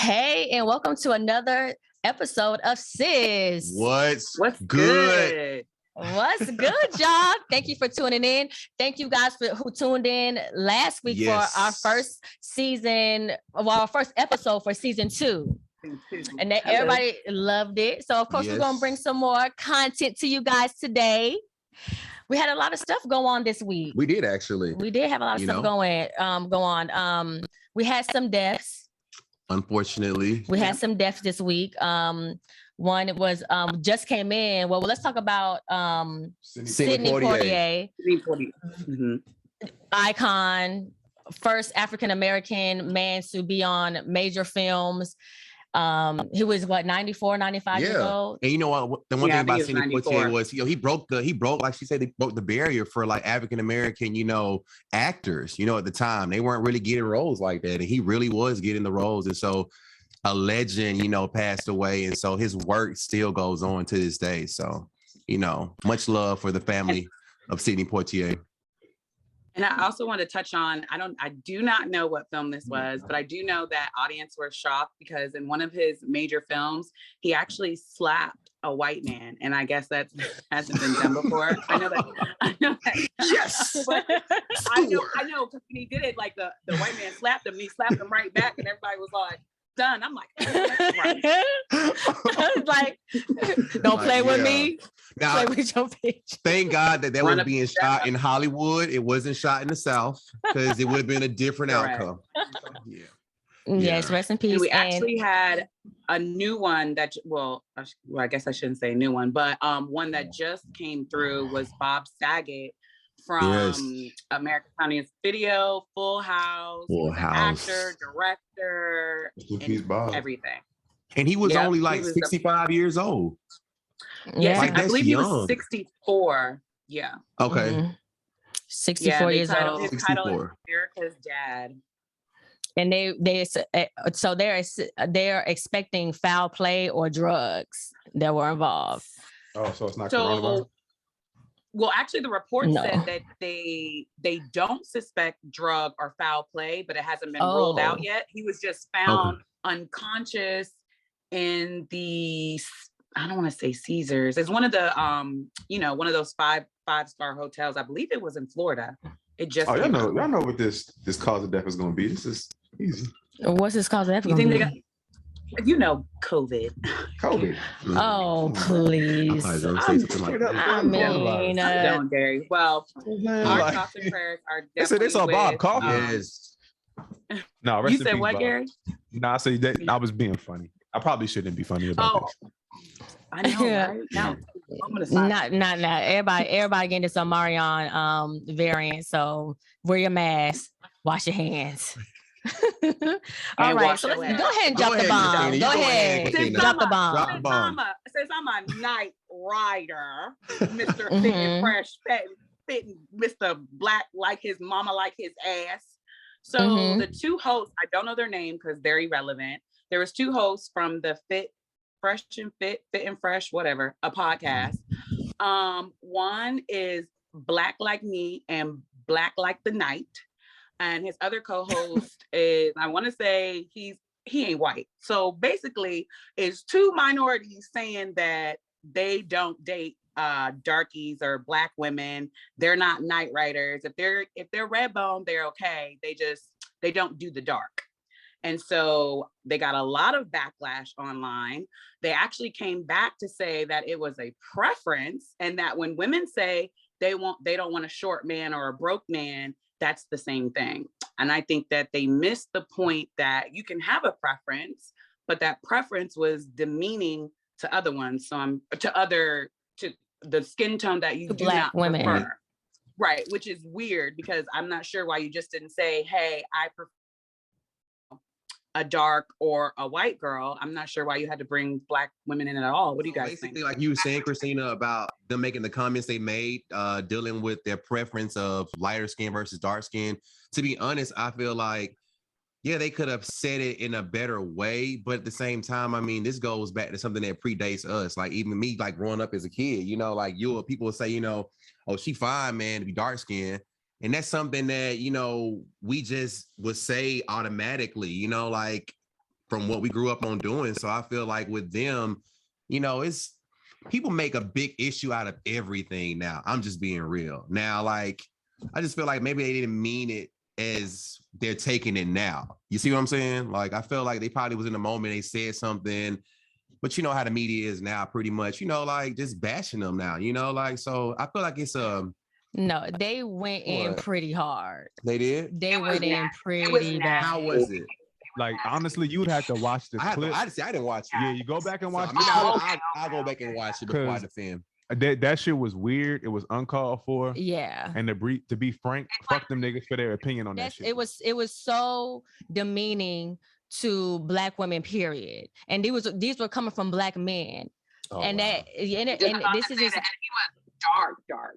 Hey, and welcome to another episode of Sis. What's good? What's good, y'all? Thank you for tuning in. Thank you guys who tuned in last week for our first season, our first episode for season 2. And everybody loved it. So, of course, we're going to bring some more content to you guys today. We had a lot of stuff go on this week. We did, actually. We did have a lot of stuff go on. We had some deaths. Unfortunately. We had some deaths this week. One was just came in. Well, let's talk about Sidney Poitier. Mm-hmm. Icon, first African-American man to be on major films. He was 94, 95 years old. And you know what? The one thing about Sidney Poitier was he broke like she said, he broke the barrier for like African-American, actors, at the time. They weren't really getting roles like that. And he really was getting the roles. And so a legend, passed away. And so his work still goes on to this day. So, much love for the family of Sidney Poitier. And I also want to touch on, I do not know what film this was, but I do know that audience were shocked because in one of his major films, he actually slapped a white man. And I guess that hasn't been done before. I know that. Yes. But I know because when he did it, like the white man slapped him and he slapped him right back and everybody was like, done. I'm like, that's right. I was like, don't play with me. Now, play with your bitch. Thank God that was being shot in Hollywood. It wasn't shot in the South because it would have been a different outcome. Yes, rest in peace. And we actually had a new one that, I guess I shouldn't say new one, but one that just came through was Bob Saget from American Funniest Video, Full House, actor, director, and everything. And he was only like 65 years old. Yeah, like, I believe he was 64. Yeah. Okay. Mm-hmm. 64 years old. His title is America's Dad. And they're expecting foul play or drugs that were involved. Oh, so it's not coronavirus? Well, actually, the report said that they don't suspect drug or foul play, but it hasn't been ruled out yet. He was just found unconscious in the, I don't want to say Caesars. It's one of the, one of those five-star hotels. I believe it was in Florida. It just y'all know what this cause of death is going to be. This is easy. What's this cause of death? You think COVID. COVID. Oh, please. I mean, don't, Gary. Well, our thoughts and prayers are definitely they saw Bob Coffin. No, you said what, Gary? No, I said that I was being funny. I probably shouldn't be funny about this. I know, right? No, not. Everybody getting this Omarion variant. So wear your mask, wash your hands. All right, so let's go ahead and drop the bomb. Go ahead, drop the bomb. Since I'm a night rider, Mr. Fit and Fresh, fitting Mr. Black like his mama like his ass. So the two hosts, I don't know their name because they're irrelevant. There was two hosts from the Fit and Fresh, whatever, a podcast. One is Black Like Me and Black Like the Night. And his other co-host is, I want to say he ain't white. So basically it's two minorities saying that they don't date darkies or Black women. They're not night riders. If they're red bone, they're okay. They don't do the dark. And so they got a lot of backlash online. They actually came back to say that it was a preference and that when women say they don't want a short man or a broke man, that's the same thing. And I think that they missed the point that you can have a preference, but that preference was demeaning to other ones. So to the skin tone that you do Black not women. prefer. Right, which is weird because I'm not sure why you just didn't say, hey, I prefer a dark or a white girl. I'm not sure why you had to bring Black women in at all. What do you guys think? Basically, like you were saying, Christina, about them making the comments they made, dealing with their preference of lighter skin versus dark skin. To be honest, I feel like, they could have said it in a better way, but at the same time, I mean, this goes back to something that predates us. Like even me, like growing up as a kid, people would say, oh, she fine, man, to be dark skinned. And that's something that, we just would say automatically, like from what we grew up on doing. So I feel like with them, it's people make a big issue out of everything now. I'm just being real. Now, like, I just feel like maybe they didn't mean it as they're taking it now. You see what I'm saying? Like, I feel like they probably was in the moment, they said something, but you know how the media is now, pretty much, like just bashing them now, like, so I feel like it's no, they went in pretty hard. They did? They went in pretty bad. How was it? Like, honestly, you'd have to watch the clip. I didn't watch it. Yeah, you go back and watch it. I'll go back and watch it before I defend. That shit was weird. It was uncalled for. Yeah. And to be frank, fuck them niggas for their opinion on that shit. It was so demeaning to Black women, period. And these were coming from Black men. Oh, and wow. And this is just, and he was dark.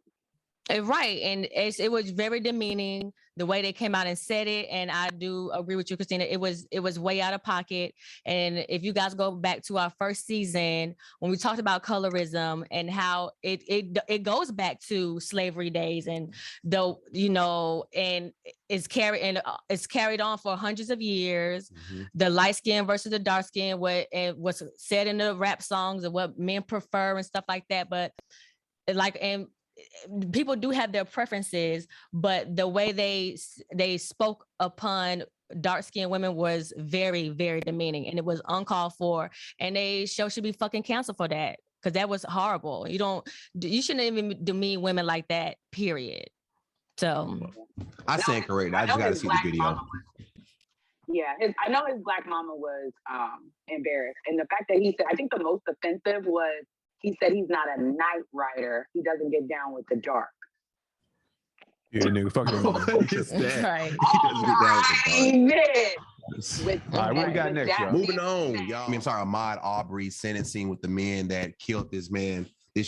Right. And it was very demeaning the way they came out and said it. And I do agree with you, Christina. It was way out of pocket. And if you guys go back to our first season, when we talked about colorism and how it goes back to slavery days, and and it's carried on for hundreds of years. Mm-hmm. The light skin versus the dark skin, what's said in the rap songs and what men prefer and stuff like that. But people do have their preferences, but the way they spoke upon dark-skinned women was very, very demeaning, and it was uncalled for, and they should be fucking canceled for that, because that was horrible. You shouldn't even demean women like that, period. So I stand correct. I just gotta see the video. I know his Black mama was embarrassed, and the fact that he said, I think the most offensive was, he said he's not a night rider. He doesn't get down with the dark. Yeah, nigga, fuck that. What is that? Right. He doesn't get down with the dark. All right, what we got next, y'all? Moving on, y'all. Ahmaud Arbery sentencing with the men that killed this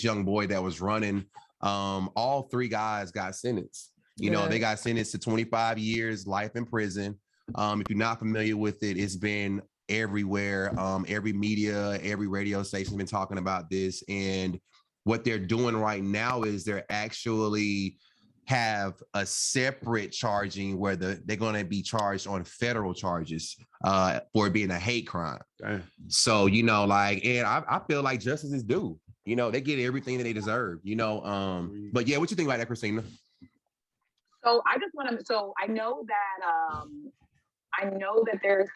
young boy that was running. All three guys got sentenced. They got sentenced to 25 years, life in prison. If you're not familiar with it, it's been everywhere. Every media, every radio station has been talking about this. And what they're doing right now is they're actually have a separate charging where they're going to be charged on federal charges for it being a hate crime. Damn. So, and I feel like justice is due. They get everything that they deserve, but yeah, what you think about that, Christina? So I just want to, I know that there's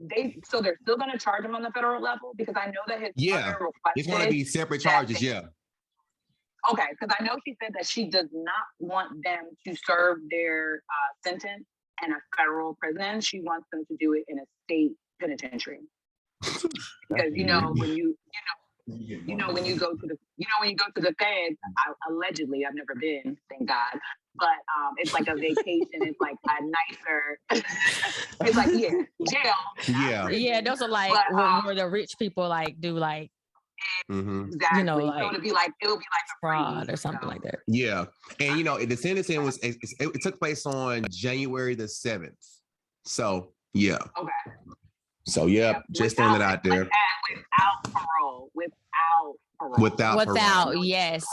they're still going to charge him on the federal level, because I know that his mother requested, it's going to be separate charges. Yeah. Okay, because I know she said that she does not want them to serve their sentence in a federal prison. She wants them to do it in a state penitentiary. Because when you go to the feds, allegedly, I've never been, thank God. But it's like a vacation. It's like a nicer. It's like jail. Yeah. Those are like where the rich people do like. Mm-hmm. Exactly. Like, so it'll be like fraud or something like that. Yeah, and the sentencing was it took place on January the 7th. So yeah. Okay. So yeah, just throwing it out there. Without parole. Yes.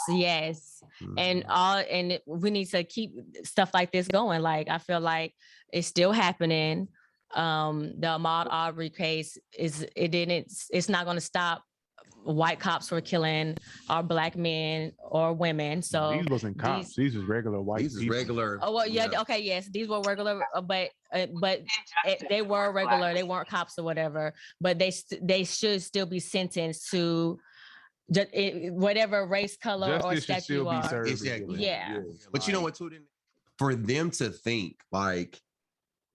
Mm-hmm. And we need to keep stuff like this going. Like, I feel like it's still happening. The Ahmaud Arbery case it's not going to stop white cops from killing our Black men or women. So these wasn't cops. These was regular white. These was regular. Oh well, yeah. Okay, yes, these were regular, but they were regular. They weren't cops or whatever. But they should still be sentenced to whatever race, color, or sex you are. Exactly. Yeah. But you know what, too? For them to think like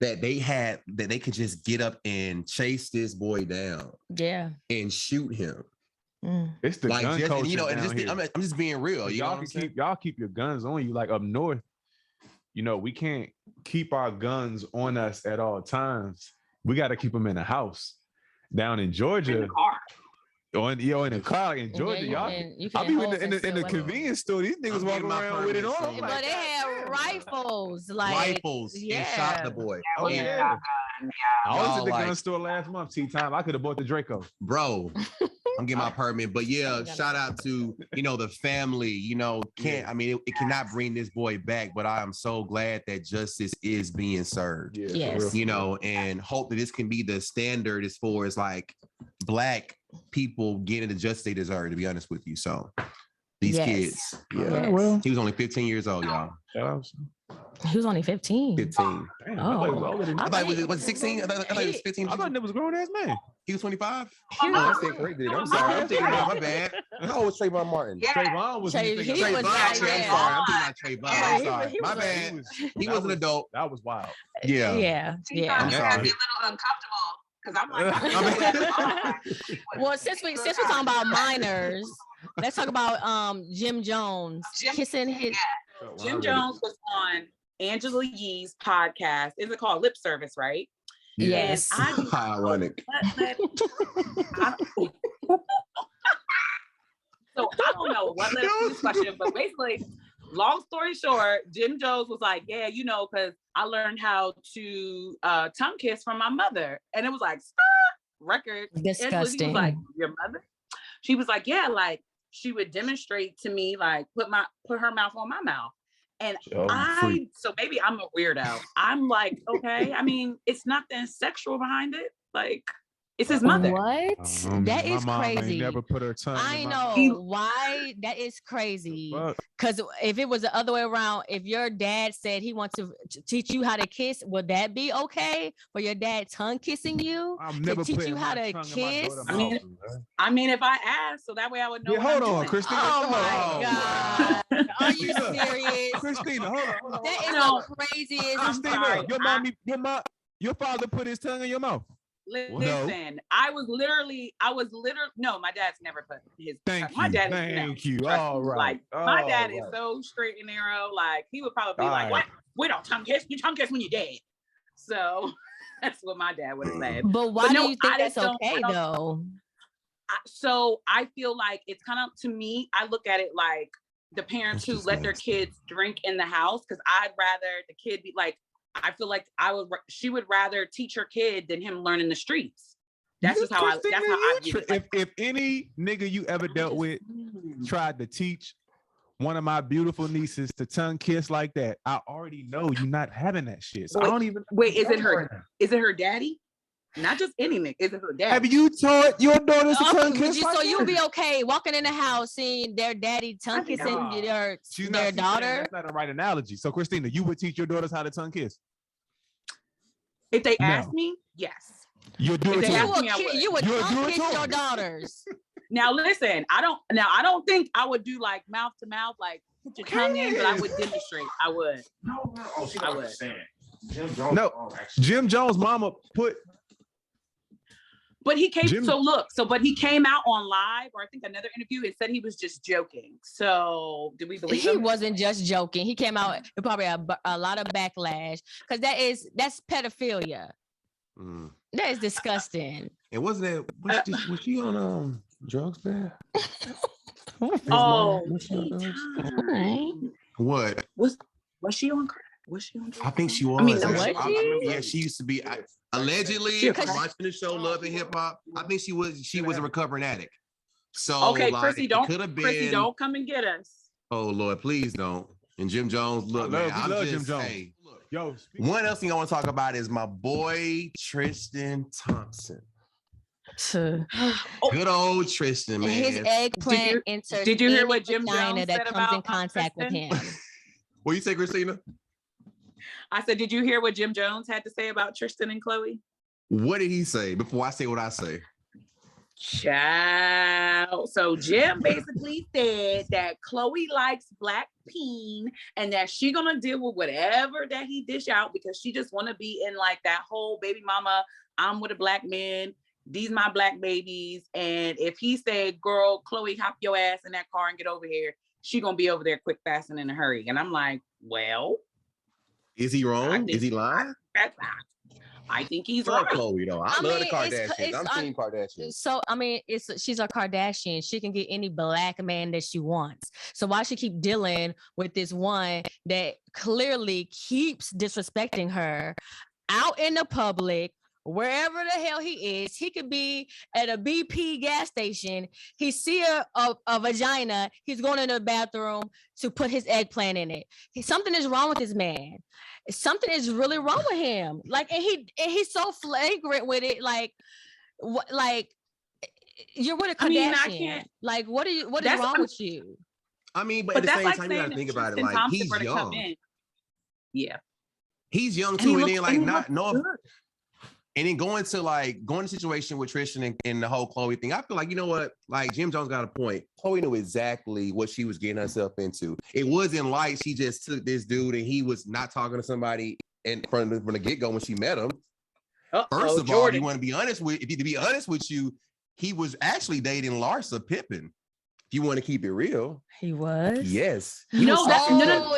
that they could just get up and chase this boy down, and shoot him. It's the gun culture I'm just being real. Y'all keep your guns on you. Like up north, we can't keep our guns on us at all times. We got to keep them in the house. Down in Georgia, in the car. In the car in Georgia, I be in the convenience store. These niggas walking around with it on. But they had rifles, and shot the boy. Oh yeah. I was at the gun store last month. Tea time. I could have bought the Draco, bro. I'm getting my permit. But yeah, shout out to, the family, it cannot bring this boy back, but I am so glad that justice is being served. Yes. And hope that this can be the standard as far as like Black people getting the justice they deserve, to be honest with you. So these kids. Yeah. Well, he was only 15 years old, y'all. He was only 15. 15. Damn, I thought it was 16. I thought it was 15. I thought it was a grown ass man. He was 25. I stand corrected. I'm sorry. I'm thinking about my bad. How old was Trayvon Martin? Yeah. Trayvon was. Trayvon. I'm sorry. I'm thinking about Trayvon. I'm sorry. My bad. He was an adult. That was wild. Yeah. I'm sorry. Be a little uncomfortable because I'm like. Well, since we're talking about minors, let's talk about Jim Jones kissing his. Jim Jones was on Angela Yee's podcast. Is it called Lip Service, right? Yes. How ironic. So I don't know what led to this question, but basically, long story short, Jim Jones was like, yeah, because I learned how to tongue kiss from my mother. And it was like, record. Disgusting. He was like, your mother? She was like, yeah, like she would demonstrate to me, like put her mouth on my mouth. And so maybe I'm a weirdo. I'm like, okay, I mean, it's nothing sexual behind it. Like, it's his mother. What? That is crazy. Never put her tongue. I know why. That is crazy. Because if it was the other way around, if your dad said he wants to teach you how to kiss, would that be okay for your dad tongue kissing you? I'm never to teach you how to kiss. I mean, if I asked, so that way I would know. Hold on, Christina. Oh my God! Are you serious, Christina? Hold on. That is the craziest. Christina, your father put his tongue in your mouth. Listen, I was literally, no, my dad's never put his, my dad Thank you. All right. Like, my dad is so straight and narrow, like, he would probably be like, what? We don't tongue kiss, you tongue kiss when you're dead. So, that's what my dad would have said. But why do you think that's okay, though? So, I feel like it's kind of, to me, I look at it like the parents who let their kids drink in the house, because I'd rather the kid be like, I feel like she would rather teach her kid than him learn in the streets. That's just how I view it. If any nigga you ever dealt with tried to teach one of my beautiful nieces to tongue kiss like that, I already know you're not having that shit. So I don't even is it her daddy? Not just any nigga. Is it her daddy? Have you taught your daughters to tongue kiss? So you'll be okay walking in the house seeing their daddy tongue kissing their daughter? That's not the right analogy. So Christina, you would teach your daughters how to tongue kiss? If they ask me, yes. You would do it to you would tongue kiss your daughters. Now listen, I don't think I would do like mouth to mouth, like put your tongue in, but I would demonstrate. I would. I would. Jim Jones' mama put. But he came, but he came out on live, or I think another interview, and said he was just joking. So did we believe him? He wasn't just joking. He came out with probably a lot of backlash, because that's pedophilia. That is disgusting. And wasn't that, was she on drugs there? Oh, what? Was she on crack? Was she on drugs? I think she was. I mean, yeah, she used to be. Allegedly, watching the show Love and Hip Hop, I think she was a recovering addict. So okay, like, Chrissy, don't come and get us. Oh Lord, please don't. And Jim Jones, look, man, I love Jim Jones. Hey, yo, one else thing I want to talk about is my boy Tristian Thompson. Good old Tristan, man. His eggplant enters. Did you hear what Jim Jones that comes in contact with him? What you say, Christina? I said, did you hear what Jim Jones had to say about Tristan and Chloe? What did he say before I say what I say? Child. So Jim basically said that Chloe likes black peen and that she gonna deal with whatever that he dish out, because she just want to be in like that whole baby mama, I'm with a black man, these my black babies. And if he said, girl, Chloe, hop your ass in that car and get over here, she gonna be over there quick, fast, and in a hurry. And I'm like, well, is he wrong? Is he lying? I think he's right. Right. Chloe, though. I love the Kardashians. I'm Team Kardashians. So I mean, she's a Kardashian. She can get any black man that she wants. So why she keep dealing with this one that clearly keeps disrespecting her out in the public wherever the hell he is. He could be at a BP gas station. He see a vagina. He's going into the bathroom to put his eggplant in it. Something is wrong with this man. Something is really wrong with him. Like, and he's so flagrant with it. Like, what? Like, you're with a Kardashian. I can't. Like, what is wrong with you? I mean, but at the same like time, you gotta think about it. Like, Thompson he's young. Yeah. He's young too, and then like not no. And then going to situation with Tristan and the whole Chloe thing, I feel like, you know what? Like, Jim Jones got a point. Chloe knew exactly what she was getting herself into. It wasn't like she just took this dude and he was not talking to somebody from the get-go when she met him. First of all, you want to be honest with, to be honest with you, he was actually dating Larsa Pippen. If you want to keep it real, he was. Yes. He was talking to her,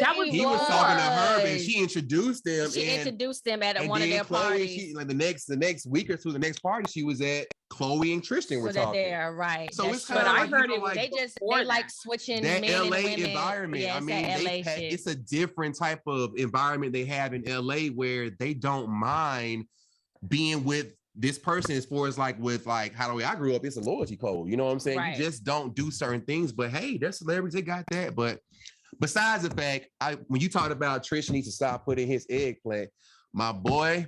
and she introduced them. She introduced them at one of their parties. Like the next week or two, the next party she was at, Chloe and Tristan were talking. There, right? So it's kind of like, I heard it. Like, they like switching that men LA and women. environment. Yeah, I mean, it's a different type of environment they have in LA where they don't mind being with this person as far as like with like how the way I grew up, it's a loyalty code. You know what I'm saying? Right. You just don't do certain things, but hey, there's celebrities, they got that. But besides the fact, when you talked about Trish needs to stop putting his eggplant, my boy,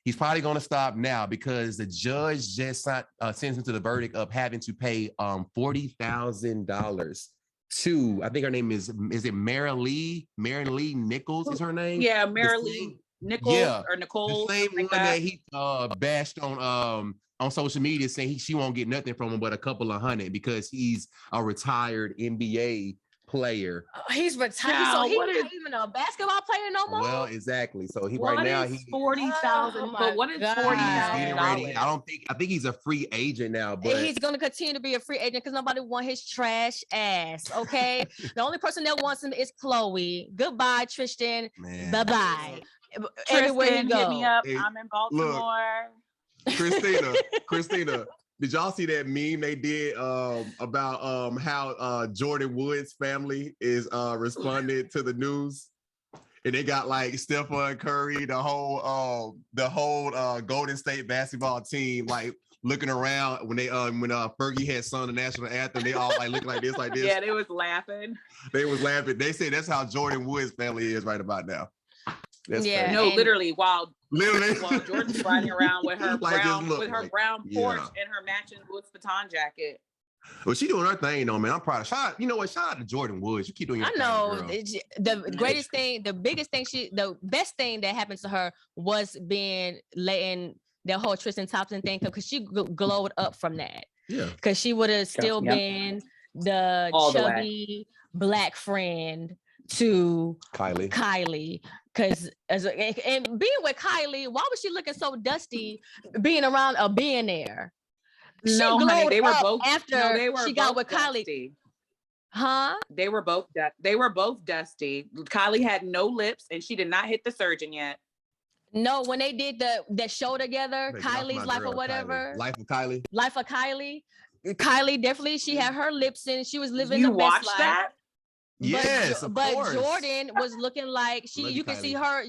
he's probably gonna stop now because the judge just sends him to the verdict of having to pay $40,000 to, I think her name is it Mary Lee Nichols is her name? Yeah, Mary Lee Nichols or Nicole, the same one that he bashed on social media, saying she won't get nothing from him but a couple of $100 because he's a retired NBA player. He's retired, so he's not even a basketball player no more. Well, exactly. So he what right now he's $40,000. But what is $40,000? I think he's a free agent now, but he's gonna continue to be a free agent because nobody wants his trash ass. Okay, the only person that wants him is Chloe. Goodbye, Tristan. Bye bye. Everywhere you go, hit me up. I'm in Baltimore. Look, Christina, did y'all see that meme they did about how Jordyn Woods' family is responding to the news? And they got like Stephen Curry, the whole Golden State basketball team, like looking around when Fergie had sung the national anthem. They all like looking like this. Yeah, they was laughing. They said that's how Jordyn Woods' family is right about now. That's crazy. No, literally, while Jordyn's riding around with her brown Porsche and her matching Louis Vuitton jacket. Well, she doing her thing though, man. I'm proud of her. You know what? Shout out to Jordyn Woods. You keep doing your thing, girl. The greatest thing, the biggest thing, the best thing that happens to her was letting the whole Tristian Thompson thing, because she glowed up from that. Yeah. Because she would have still been the chubby black friend to Kylie. Because and being with Kylie, why was she looking so dusty being around a billionaire? No, honey, they were both after she got with Kylie. Dusty. Huh? They were both dusty. Kylie had no lips and she did not hit the surgeon yet. No, when they did the show together, Kylie's Life or whatever. Life of Kylie. Kylie definitely, she had her lips in. She was living the best life. You watched that? Yes, but Jordyn was looking like you can see her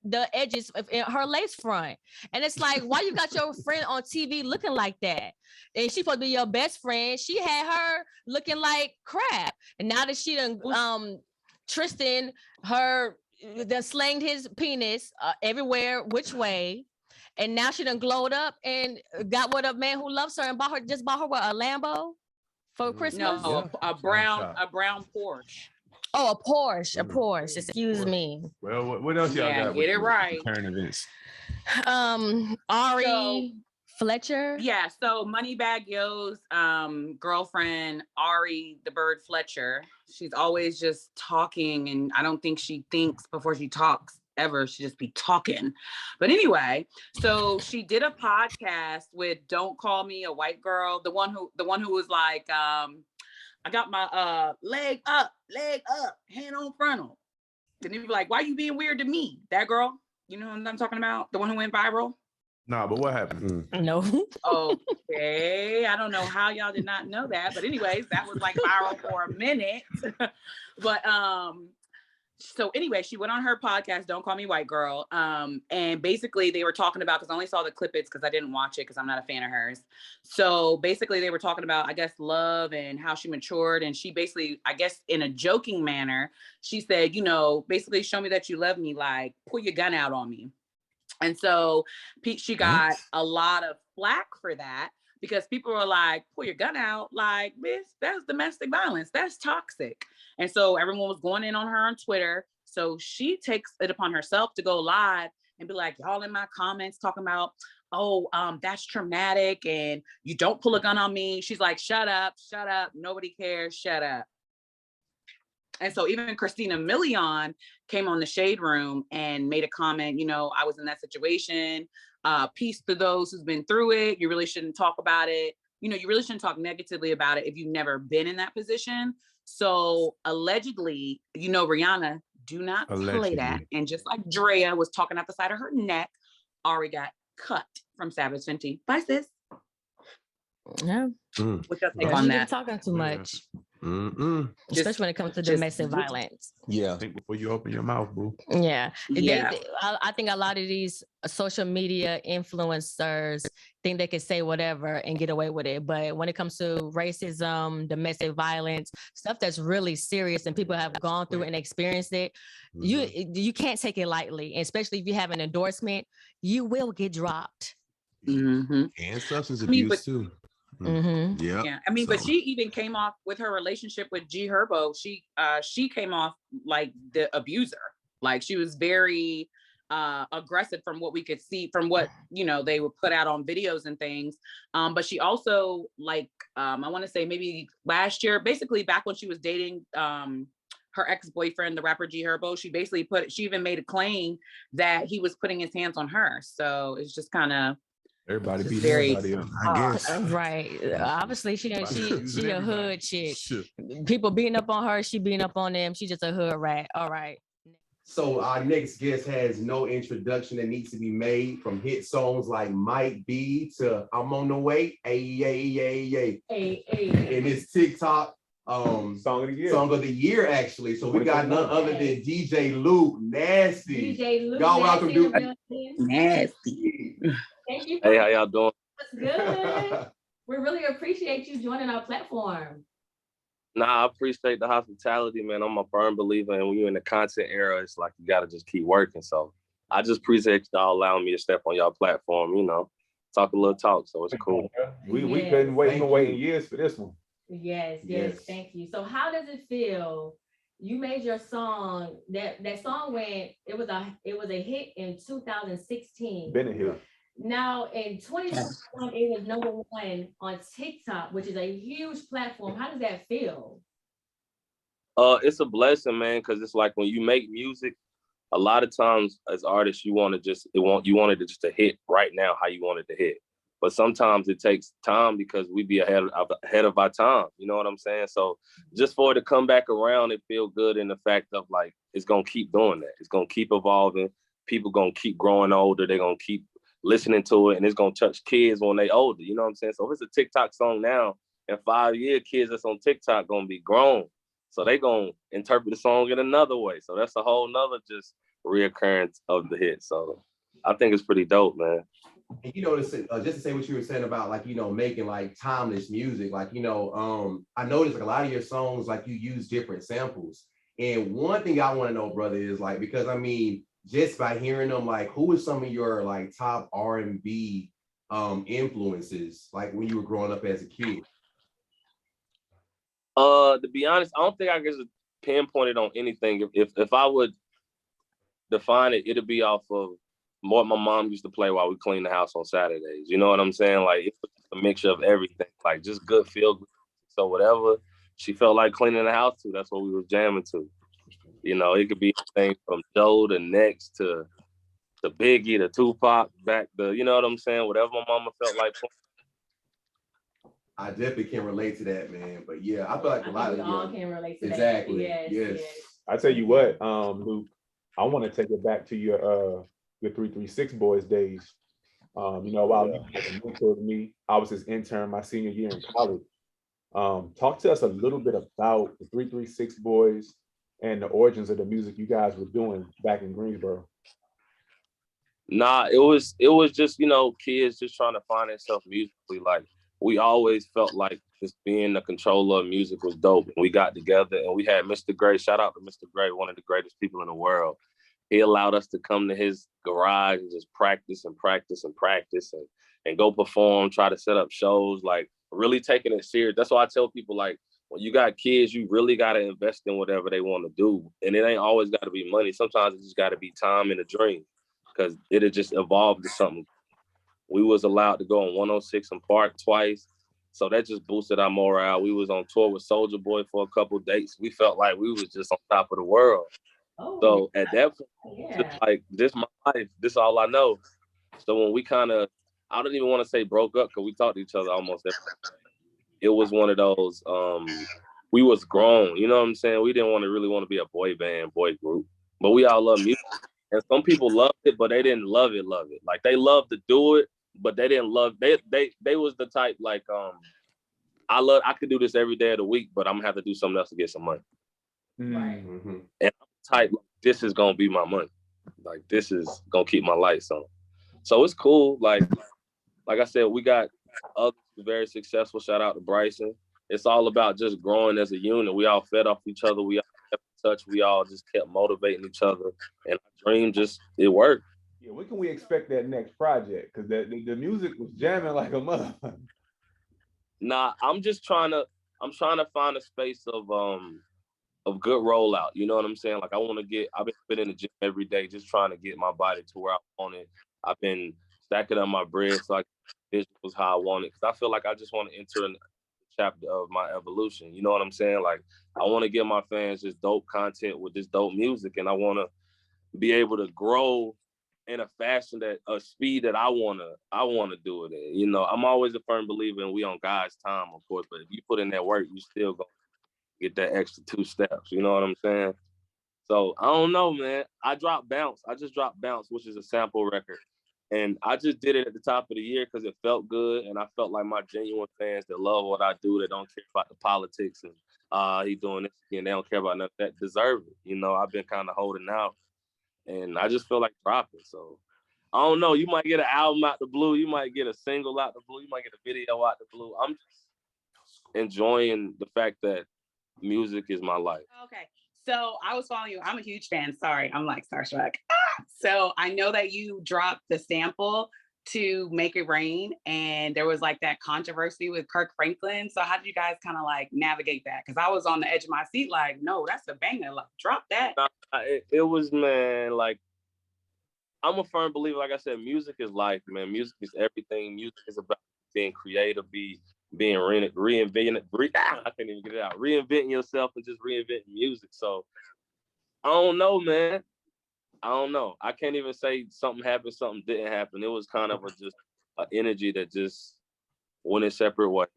the edges in her lace front, and it's like, why you got your friend on TV looking like that? And she's supposed to be your best friend. She had her looking like crap, and now that she done Tristan done slanged his penis everywhere, which way, and now she done glowed up and got with a man who loves her and bought her a Lambo for Christmas. No, a brown Porsche. Oh, a Porsche. Excuse me. Well, what else y'all got? Get it right. Current events. Ari Fletcher. Yeah. So Moneybag Yo's girlfriend, Ari the Bird Fletcher. She's always just talking, and I don't think she thinks before she talks ever. She just be talking. But anyway, so she did a podcast with Don't Call Me a White Girl, the one who was like, I got my leg up, hand on frontal. And they be like, why you being weird to me? That girl, you know what I'm talking about? The one who went viral? No, but what happened? No. Okay. I don't know how y'all did not know that. But anyways, that was like viral for a minute. But So anyway, she went on her podcast, Don't Call Me White Girl. And basically they were talking about, because I only saw the clip because I didn't watch it because I'm not a fan of hers. So basically they were talking about, I guess, love and how she matured. And she basically, I guess in a joking manner, she said, you know, basically show me that you love me, like pull your gun out on me. And so she got a lot of flack for that, because people were like, pull your gun out, like, bitch, that's domestic violence. That's toxic. And so everyone was going in on her on Twitter. So she takes it upon herself to go live and be like, y'all in my comments talking about, oh, that's traumatic and you don't pull a gun on me. She's like, shut up, nobody cares, shut up. And so even Christina Milian came on the Shade Room and made a comment, you know, I was in that situation. Peace to those who's been through it. You really shouldn't talk about it. You know, you really shouldn't talk negatively about it if you've never been in that position. So allegedly, you know, Rihanna, do not play that. And just like Drea was talking out the side of her neck, Ari got cut from Savage Fenty. Bye, sis. Yeah. What's your take on that? Talking too much. Especially when it comes to domestic violence. Yeah. Think before you open your mouth, boo. Yeah. I think a lot of these social media influencers think they can say whatever and get away with it. But when it comes to racism, domestic violence, stuff that's really serious and people have gone through and experienced it, you can't take it lightly. Especially if you have an endorsement, you will get dropped. And substance abuse too. Yeah. I mean, but she even came off with her relationship with G Herbo. She came off like the abuser. Like she was very aggressive from what we could see, from what, you know, they would put out on videos and things. But she also, like, I want to say maybe last year, basically back when she was dating her ex-boyfriend, the rapper G Herbo, she even made a claim that he was putting his hands on her. So it's just kind of everybody beat everybody up, I guess. Right. Obviously, she a hood chick. People beating up on her, she beating up on them. She just a hood rat. All right. So our next guest has no introduction that needs to be made, from hit songs like Might Be to I'm on the Way. And it's TikTok song of the year, actually. So we got none other than DJ Luke Nasty. Y'all welcome to Nasty. Thank you. Hey, how y'all doing? What's good? We really appreciate you joining our platform. Nah, I appreciate the hospitality, man. I'm a firm believer, and when you're in the content era, it's like you gotta just keep working. So I just appreciate y'all allowing me to step on y'all platform, you know, talk a little talk. So it's cool. We couldn't wait in years for this one. Yes. Thank you. So how does it feel? You made your song, that song went, it was a hit in 2016. Been a hit. Now in 2021, it was #1 on TikTok, which is a huge platform. How does that feel? It's a blessing, man, because it's like when you make music, a lot of times as artists, you want it just to hit right now how you want it to hit. But sometimes it takes time because we be ahead of our time. You know what I'm saying? So just for it to come back around, it feel good in the fact of like, it's going to keep doing that. It's going to keep evolving. People going to keep growing older. They're going to keep listening to it, and it's going to touch kids when they older. You know what I'm saying? So if it's a TikTok song now, in 5 years, kids that's on TikTok going to be grown. So they going to interpret the song in another way. So that's a whole nother just reoccurrence of the hit. So I think it's pretty dope, man. And you know, just to say what you were saying about, like, you know, making like timeless music, like, you know, I noticed like a lot of your songs, like you use different samples. And one thing I want to know, brother, is like, because I mean, just by hearing them, like, who are some of your like top R&B influences, like when you were growing up as a kid? To be honest, I don't think I can just pinpoint it on anything. If I would define it, it'd be off of what my mom used to play while we clean the house on Saturdays. You know what I'm saying? Like, it's a mixture of everything, like just good feel good. So whatever she felt like cleaning the house to, that's what we was jamming to. You know, it could be things from Joe to Next to Biggie to Tupac back to, you know what I'm saying? Whatever my mama felt like. I definitely can relate to that, man. But yeah, I feel like a lot of all can relate to exactly. that. Yes. I tell you what, Luke, I want to take it back to your 336 Boys days. You know, while you were a mentor to me, I was his intern my senior year in college. Talk to us a little bit about the 336 Boys, and the origins of the music you guys were doing back in Greensboro? Nah, it was just, you know, kids just trying to find themselves musically. Like, we always felt like just being the controller of music was dope. And we got together and we had Mr. Gray. Shout out to Mr. Gray, one of the greatest people in the world. He allowed us to come to his garage and just practice and practice and practice and go perform, try to set up shows, like really taking it serious. That's why I tell people, like, when you got kids, you really got to invest in whatever they want to do. And it ain't always got to be money. Sometimes it just got to be time and a dream, because it'll just evolve to something. We was allowed to go on 106 and Park twice. So that just boosted our morale. We was on tour with Soulja Boy for a couple of dates. We felt like we was just on top of the world. Oh, so at that point, just like, this my life, this all I know. So when we kind of, I don't even want to say broke up, because we talked to each other almost every day. It was one of those, we was grown, you know what I'm saying? We didn't really want to be a boy band, boy group, but we all love music. And some people loved it, but they didn't love it. Like, they loved to do it, but they didn't love, they was the type, like, I could do this every day of the week, but I'm gonna have to do something else to get some money. Right. Mm-hmm. And I'm the type, like, this is gonna be my money. Like, this is gonna keep my lights on. So it's cool. Like I said, we got others very successful. Shout out to Bryson. It's all about just growing as a unit. We all fed off each other. We all kept in touch. We all just kept motivating each other. And our dream it worked. Yeah, when can we expect that next project? Because the music was jamming like a mother. Nah, I'm trying to find a space of good rollout. You know what I'm saying? Like, I've been fit in the gym every day, just trying to get my body to where I want it. I've been stacking up my bread so I can visuals how I want it. Because I feel like I just want to enter a chapter of my evolution. You know what I'm saying? Like, I want to give my fans just dope content with this dope music, and I want to be able to grow in a fashion a speed that I wanna do it in. You know, I'm always a firm believer in we on God's time, of course, but if you put in that work, you still gonna get that extra 2 steps. You know what I'm saying? So I don't know, man. I just dropped Bounce, which is a sample record. And I just did it at the top of the year because it felt good. And I felt like my genuine fans that love what I do, that don't care about the politics and he doing this and they don't care about nothing, that deserve it. You know, I've been kind of holding out. And I just feel like dropping. So I don't know. You might get an album out the blue. You might get a single out the blue. You might get a video out the blue. I'm just enjoying the fact that music is my life. Okay. So I was following you. I'm a huge fan. Sorry. I'm like starstruck. So I know that you dropped the sample to Make It Rain, and there was like that controversy with Kirk Franklin. So how did you guys kind of like navigate that? Because I was on the edge of my seat like, no, that's a banger. Like, drop that. It was, man, like, I'm a firm believer, like I said, music is life, man. Music is everything. Music is about being creative, being reinventing. I can't even get it out. Reinventing yourself and just reinventing music. So I don't know, man. I don't know. I can't even say something happened, something didn't happen. It was kind of just an energy that just went in separate ways.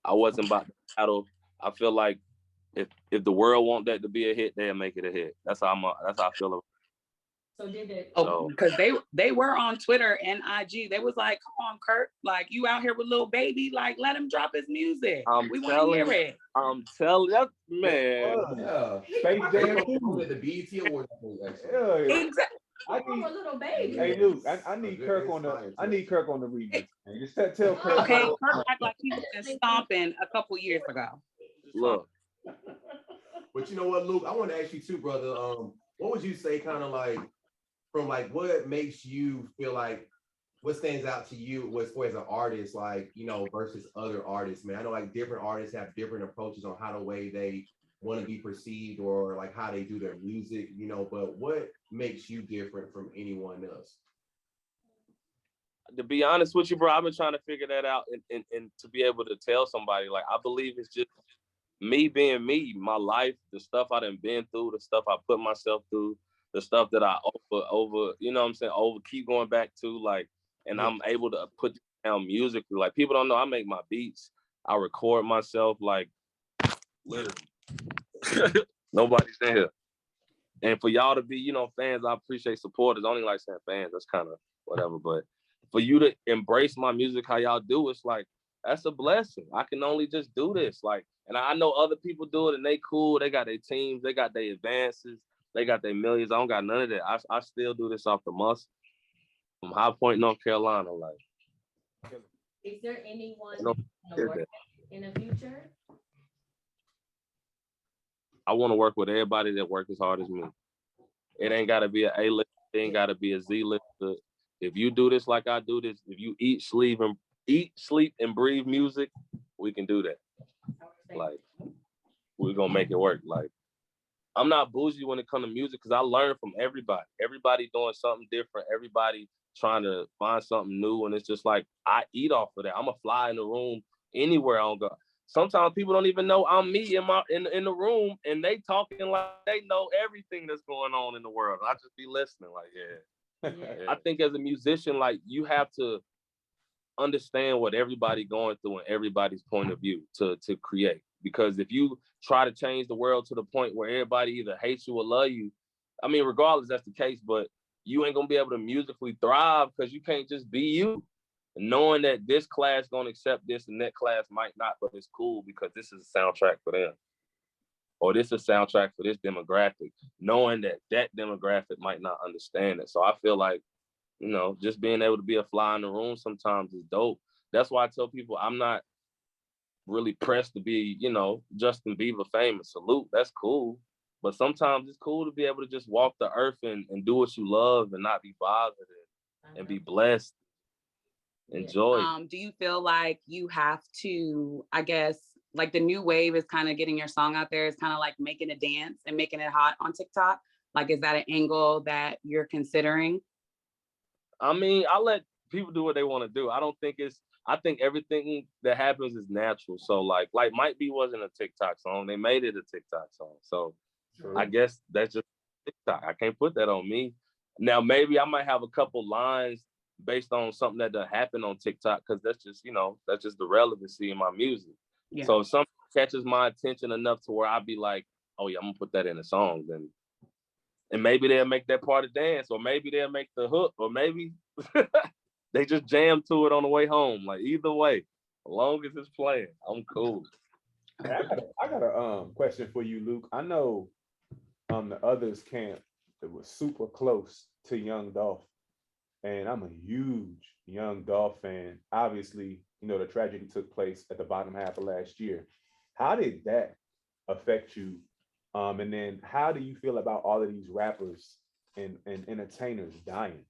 I wasn't about to battle. I feel like if the world want that to be a hit, they'll make it a hit. That's how I feel about it. So did it? Oh, because they were on Twitter and IG. They was like, "Come on, Kirk! Like, you out here with Lil Baby? Like, let him drop his music. We want to hear it." I'm telling you, man. Yeah, Space Jam at the BET Awards. Exactly. I need a little baby. Hey, Luke, I need Kirk on the remix. Just tell Kirk. Okay, Kirk act like he was just stomping a couple years ago. Look. But you know what, Luke? I want to ask you too, brother. What would you say, kind of like, from like, what makes you feel like, what stands out to you as far as an artist, like, you know, versus other artists, man? I know like different artists have different approaches on how the way they want to be perceived or like how they do their music, you know, but what makes you different from anyone else? To be honest with you, bro, I've been trying to figure that out and to be able to tell somebody, like, I believe it's just me being me, my life, the stuff I done been through, the stuff I put myself through, the stuff that I over, you know what I'm saying, keep going back to, like, and I'm able to put down musically. Like, people don't know I make my beats, I record myself, like, literally. Nobody's in here. And for y'all to be, you know, fans, I appreciate supporters. I only like saying fans, that's kind of whatever, but for you to embrace my music how y'all do, it's like, that's a blessing. I can only just do this. Like, and I know other people do it and they cool. They got their teams, they got their advances, they got their millions. I don't got none of that. I still do this off the muscle from High Point, North Carolina. Like, is there anyone in the future? I want to work with everybody that works as hard as me. It ain't got to be an A-list. It ain't got to be a Z-lister. If you do this like I do this, if you eat, sleep, and breathe music, we can do that. Like, we're going to make it work. Like, I'm not bougie when it comes to music because I learn from everybody. Everybody doing something different. Everybody trying to find something new. And it's just like, I eat off of that. I'm a fly in the room anywhere I don't go. Sometimes people don't even know I'm me in the room, and they talking like they know everything that's going on in the world. I just be listening like, yeah. I think as a musician, like, you have to understand what everybody going through and everybody's point of view to create. Because if you try to change the world to the point where everybody either hates you or love you, I mean, regardless, that's the case, but you ain't gonna be able to musically thrive because you can't just be you. Knowing that this class gonna accept this and that class might not, but it's cool because this is a soundtrack for them. Or this is a soundtrack for this demographic. Knowing that that demographic might not understand it. So I feel like, you know, just being able to be a fly in the room sometimes is dope. That's why I tell people I'm not really pressed to be, you know, Justin Bieber famous. Salute, that's cool. But sometimes it's cool to be able to just walk the earth and do what you love and not be bothered and be blessed. Enjoy. Do you feel like you have to, I guess, like the new wave is kind of getting your song out there, is kind of like making a dance and making it hot on TikTok? Like, is that an angle that you're considering? I mean, I let people do what they want to do. I think everything that happens is natural. So like Might Be wasn't a TikTok song. They made it a TikTok song. So true. I guess that's just TikTok. I can't put that on me. Now, maybe I might have a couple lines based on something that done happened on TikTok, because that's just, you know, that's just the relevancy in my music. Yeah. So if something catches my attention enough to where I'd be like, oh yeah, I'm gonna put that in a song, then, and maybe they'll make that part of dance, or maybe they'll make the hook, or maybe they just jam to it on the way home. Like, either way, as long as it's playing, I'm cool. I got a question for you, Luke. I know the others camp that was super close to Young Dolph. And I'm a huge Young Dolph fan. Obviously, you know, the tragedy took place at the bottom half of last year. How did that affect you? And then how do you feel about all of these rappers and entertainers dying?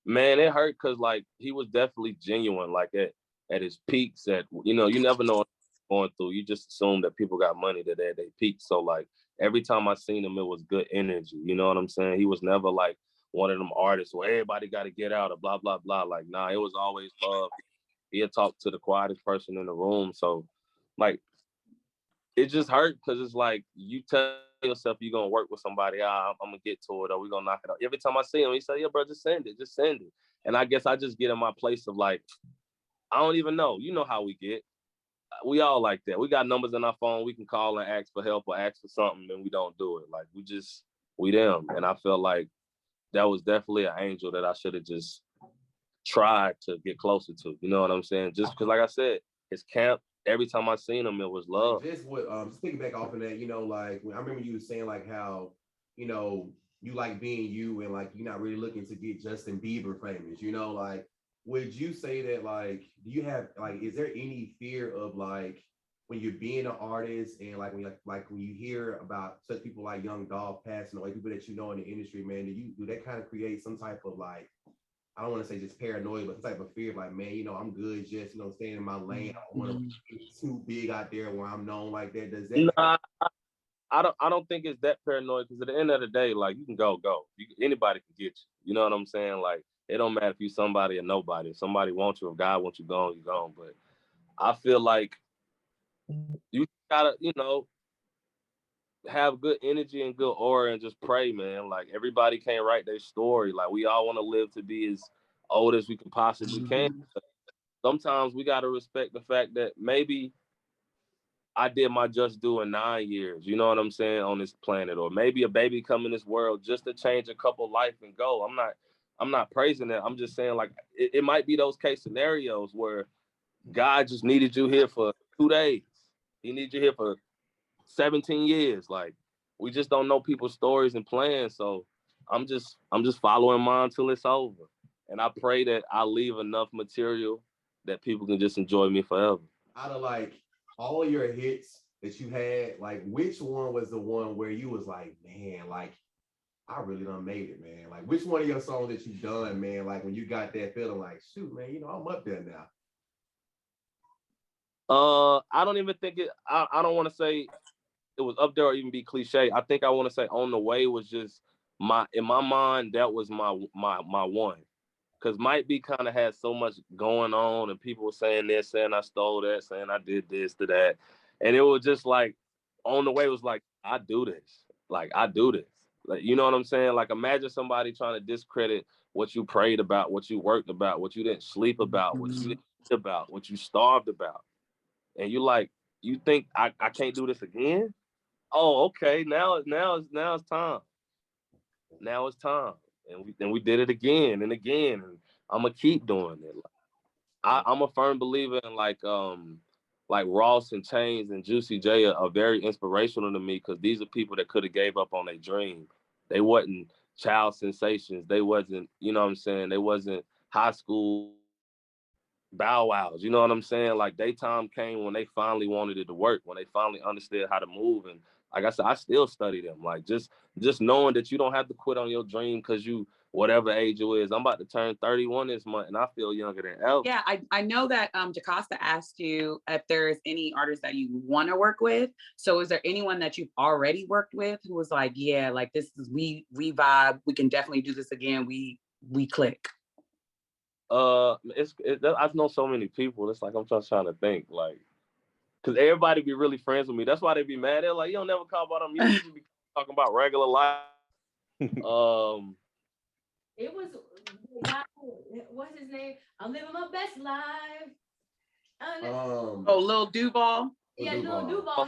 Man, it hurt because, like, he was definitely genuine, like at his peaks. At, you know, you never know what he's going through. You just assume that people got money that at their peak. So, like, every time I seen him, it was good energy. You know what I'm saying? He was never like one of them artists where everybody got to get out or blah, blah, blah. Like, nah, it was always love. He'd talk to the quietest person in the room. So, like, it just hurt because it's like, you tell yourself you're going to work with somebody, I'm going to get to it, or we're going to knock it out. Every time I see him, he said, yeah, bro, just send it. And I guess I just get in my place of like, I don't even know. You know how we get. We all like that. We got numbers in our phone. We can call and ask for help or ask for something, and we don't do it. Like, we them. And I felt like that was definitely an angel that I should have just tried to get closer to. You know what I'm saying? Just because, like I said, his camp, every time I seen him, it was love. Just what, just piggyback off of that, you know, like, I remember you were saying like how, you know, you like being you and like you're not really looking to get Justin Bieber famous, you know, like, would you say that, like, do you have, like, is there any fear of, like, when you're being an artist and like when you hear about such people like Young Dolph passing away, people that you know in the industry, man, do that kind of create some type of, like, I don't want to say just paranoia, but some type of fear of like, man, you know, I'm good just, you know, staying in my lane. I don't want to be too big out there where I'm known like that. Does that? Nah, I don't think it's that paranoid, because at the end of the day, like, you can go. Anybody can get you. You know what I'm saying? Like, it don't matter if you somebody or nobody. If somebody wants you, if God wants you gone, you're gone. But I feel like you gotta, you know, have good energy and good aura and just pray, man. Like, everybody can't write their story. Like, we all want to live to be as old as we can possibly can. But sometimes we gotta respect the fact that maybe I did my just due in 9 years, you know what I'm saying, on this planet. Or maybe a baby come in this world just to change a couple life and go. I'm not praising that. I'm just saying like it might be those case scenarios where God just needed you here for 2 days. He needed you here for 17 years. Like, we just don't know people's stories and plans. So I'm just following mine till it's over. And I pray that I leave enough material that people can just enjoy me forever. Out of like all your hits that you had, like which one was the one where you was like, man, like I really done made it, man? Like which one of your songs that you done, man, like when you got that feeling like, shoot, man, you know, I'm up there now? I don't even think I don't want to say it was up there or even be cliche. I think I want to say On the Way was just in my mind, that was my one. Because Might Be kind of had so much going on and people were saying this, saying I stole that, saying I did this to that. And it was just like, On the Way was like, I do this. Like, I do this. Like, you know what I'm saying? Like, imagine somebody trying to discredit what you prayed about, what you worked about, what you didn't sleep about, what you didn't eat about, what you starved about. And you like, you think I can't do this again? Oh, okay. Now it's time. Now it's time. And we did it again and again. And I'm gonna keep doing it. I'm a firm believer in like Ross and Chainz and Juicy J are very inspirational to me because these are people that could have gave up on their dream. They wasn't child sensations. They wasn't, you know what I'm saying? They wasn't high school bow wows, you know what I'm saying? Like, they time came when they finally wanted it to work, when they finally understood how to move. And like I said, I still study them. Like, just knowing that you don't have to quit on your dream because you, whatever age you is. I'm about to turn 31 this month and I feel younger than ever. Yeah, I know that Jocasta asked you if there's any artists that you want to work with. So is there anyone that you've already worked with who was like, yeah, like this is, we vibe, we can definitely do this again, we click? I've known so many people. It's like I'm just trying to think, like, because everybody be really friends with me. That's why they be mad. They're like, you don't never call about them music. You be talking about regular life. It was, what's his name? I'm living my best life. Lil Duval. Yeah, Lil Duval.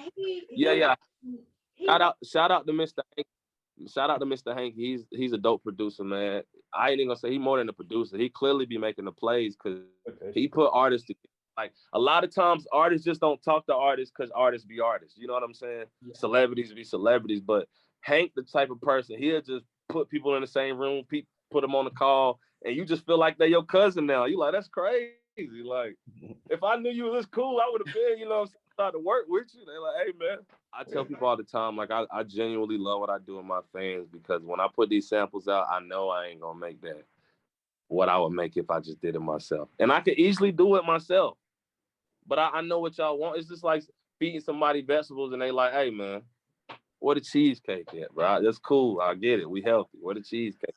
Shout out to Mr. Hank. Shout out to Mr. Hank. He's a dope producer, man. I ain't even gonna say he more than a producer. He clearly be making the plays because he put artists together. Like, a lot of times artists just don't talk to artists because artists be artists. You know what I'm saying? Yeah. Celebrities be celebrities. But Hank, the type of person, he'll just put people in the same room, put them on the call, and you just feel like they're your cousin now. You like, that's crazy. Like, if I knew you was this cool, I would have been, you know, start to work with you. They're like, hey, man. I tell people all the time, like, I genuinely love what I do with my fans because when I put these samples out, I know I ain't gonna make that what I would make if I just did it myself. And I could easily do it myself. But I know what y'all want. It's just like feeding somebody vegetables and they like, hey, man, where the cheesecake at, bro? That's cool. I get it. We healthy. Where the cheesecake?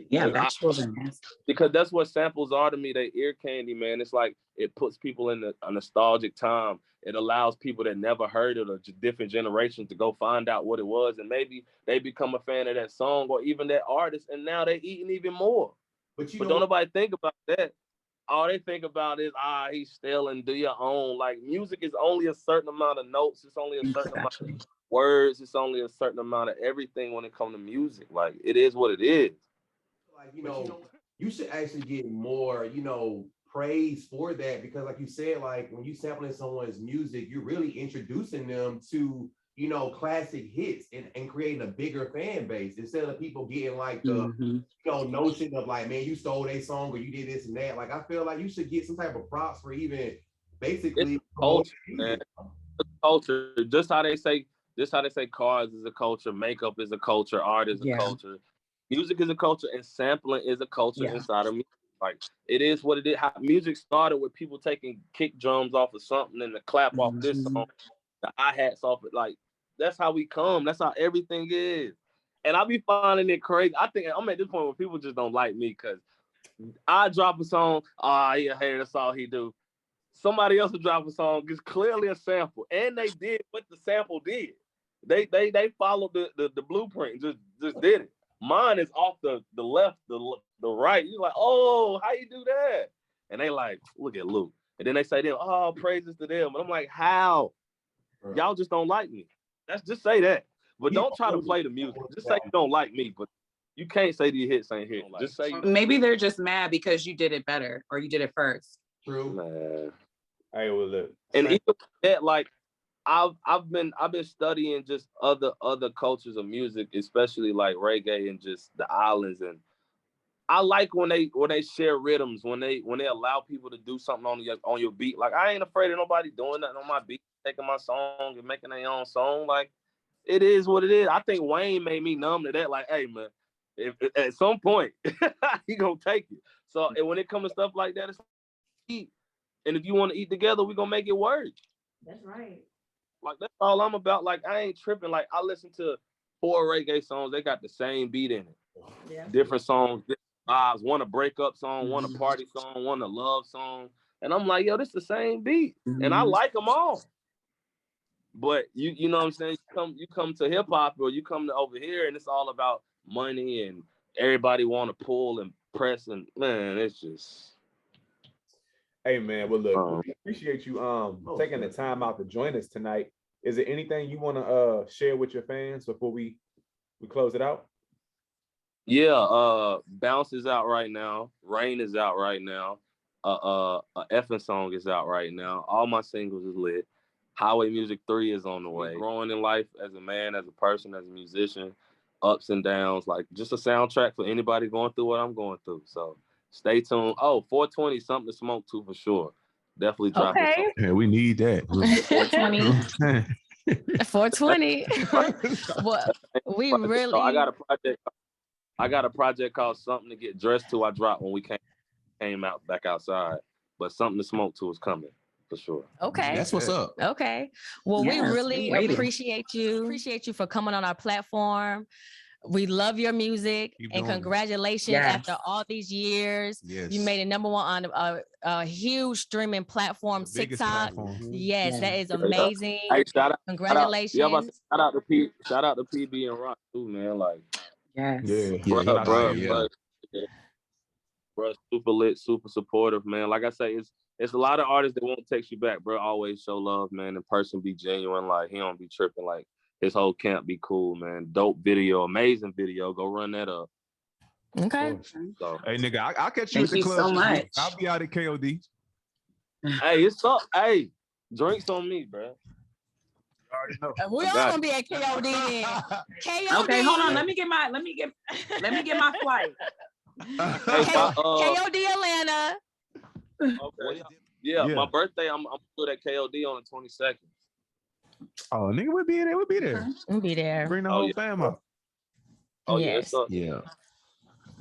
Yeah, vegetables are nasty. Because that's what samples are to me. They ear candy, man. It's like it puts people in a nostalgic time. It allows people that never heard it or different generations to go find out what it was. And maybe they become a fan of that song or even that artist. And now they eating even more. But don't nobody think about that. All they think about is, he's stealing, do your own. Like, music is only a certain amount of notes. It's only a certain amount of words. It's only a certain amount of everything when it comes to music. Like, it is what it is. Like, you should actually get more, praise for that because, like you said, like when you sampling someone's music, you're really introducing them to, classic hits and creating a bigger fan base instead of people getting like the, notion of like, man, you stole their song or you did this and that. Like, I feel like you should get some type of props for even basically culture, man. Culture. Just how they say cars is a culture, makeup is a culture, art is a culture. Music is a culture and sampling is a culture inside of music. Like, it is what it is. How music started with people taking kick drums off of something and the clap off this song, the hi-hats off it. Like, that's how we come. That's how everything is. And I be finding it crazy. I think I'm at this point where people just don't like me because I drop a song, he a hater, that's all he do. Somebody else will drop a song, it's clearly a sample. And they did what the sample did. They followed the blueprint, just did it. Mine is off the left, the right. You're like, oh, how you do that? And they like, look at Luke. And then they say, praises to them. And I'm like, how? Y'all just don't like me. Just say that. But don't try to play the music. Just say you don't like me. But You can't say these hits ain't hit. Just say maybe they're just mad because you did it better or you did it first. True. man. Hey, well, look. And even with that, like I've been studying just other cultures of music, especially like reggae and just the islands. And I like when they share rhythms, when they allow people to do something on your beat. Like I ain't afraid of nobody doing nothing on my beat, taking my song and making their own song. Like it is what it is. I think Wayne made me numb to that. Like, hey man, if at some point he gonna take it. So and when it comes to stuff like that, it's like eat. And if you want to eat together, we gonna make it work. That's right. Like that's all I'm about. Like I ain't tripping. Like I listen to 4 reggae songs. They got the same beat in it. Yeah. Different songs, different vibes. One a breakup song, one a party song, one a love song. And I'm like, yo, this the same beat. And I like them all. But you know what I'm saying? You come to hip hop or you come to over here and it's all about money and everybody want to pull and press and man, it's just. Hey man, well look, we appreciate you taking the time out to join us tonight. Is there anything you want to share with your fans before we close it out? Yeah, Bounce is out right now. Rain is out right now. A effing song is out right now. All my singles is lit. Highway Music 3 is on the way. Growing in life as a man, as a person, as a musician, ups and downs, like just a soundtrack for anybody going through what I'm going through. So stay tuned. Oh, 420, something to smoke to for sure. Definitely drop it. Yeah, we need that. 420. 420. Well, we really. So I got a project called Something to Get Dressed To. I dropped when we came out back outside, but Something to Smoke To is coming for sure. Okay, That's what's up. Okay, well, Yes, we really waiting. appreciate you for coming on our platform. We love your music and congratulations after all these years. Yes. You made it #1 on a huge streaming platform, TikTok. Yes, that is amazing. Hey, Congratulations. Shout out to PB and Rock too, man. Like, Yes. Bro, super lit, super supportive, man. Like I say, it's a lot of artists that won't text you back, bro. Always show love, man. In person, be genuine. Like he don't be tripping. Like his whole camp be cool, man. Dope video, amazing video. Go run that up. Okay. So, hey nigga, I'll catch you at the club. So much. I'll be out at KOD. hey, it's up. Hey, drinks on me, bro. We all gonna be at KOD then. KOD. Okay, hold on. Let me get my flight. KOD Atlanta. Okay. Yeah, my birthday, I'm good at KOD on the 22nd. Oh, nigga, we'll be there. We'll be there. We'll be there. Bring the whole fam up. Oh, yes. Yeah.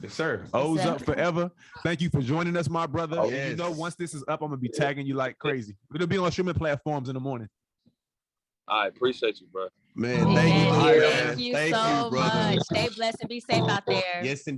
Yes, sir. O's up forever. Thank you for joining us, my brother. Oh, You know, once this is up, I'm gonna be tagging you like crazy. It'll be on streaming platforms in the morning. I appreciate you, bro. Man, thank you. Thank you so much. Stay blessed and be safe out there. Yes, indeed.